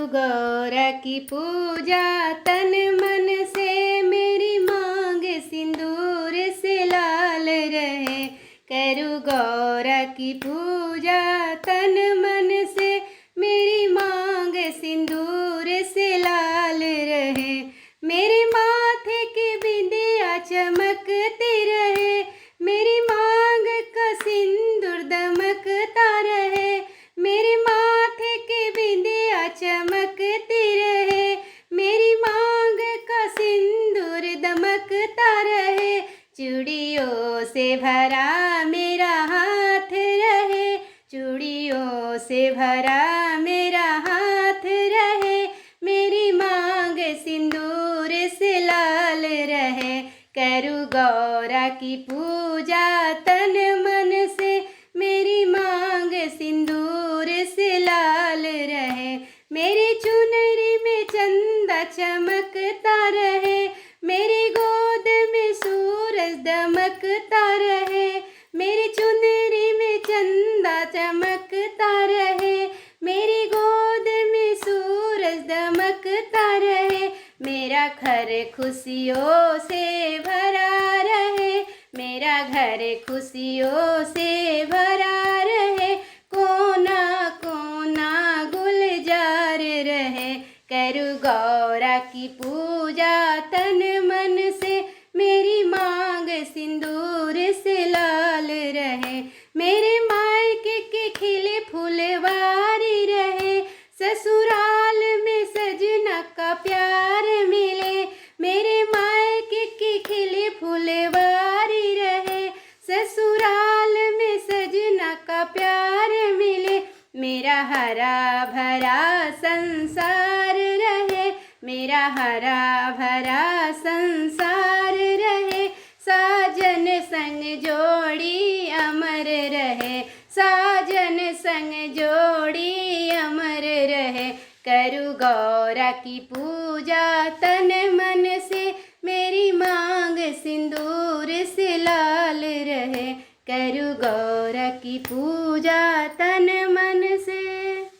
गौरा की पूजा तन मन से, मेरी मांग सिंदूर से लाल रहे। करूँ गौरा की पूजा तन मन से, मेरी मांग सिंदूर से लाल रहे। मेरे माथे की बिंदिया चमकती रहे, मेरी मांग का सिंदूर दमकता रहे। मेरे माथे की बिंदिया चमकती रहे, मेरी मांग का सिंदूर दमकता रहे। चूड़ियों से भरा मेरा हाथ रहे, चूड़ियों से भरा मेरा हाथ रहे। मेरी मांग सिंदूर से लाल रहे। करूँ गौरा की पूजा तन मन से, मेरी मांग सिंदूर से लाल रहे। मेरी चुनरी में चंदा चमकता रहे, मेरी गोद में सूरज दमकता रहे। मेरी चुनरी में चंदा चमकता रहे, मेरी गोद में सूरज दमकता रहे। मेरा घर खुशियों से भरा रहे, मेरा घर खुशियों से भरा रहे। कोना कोना गुलजार रहे। करूँ गौरा की पूजा तन मन से, मेरी मांग सिंदूर से लाल रहे। मेरे मायके के खिले फुलवारी रहे, ससुराल में सजना का प्यार मिले। मेरे मायके की खिले फुलवारी रहे, ससुराल में सजना का प्यार मिले। मेरा हरा भरा संसार रहे, मेरा हरा भरा संसार रहे। साजन संग जोड़ी अमर रहे, साजन संग जोड़ी अमर रहे। करूँ गौरा की पूजा तन मन से, मेरी मांग सिंदूर से लाल रहे। करूँ गौरा की पूजा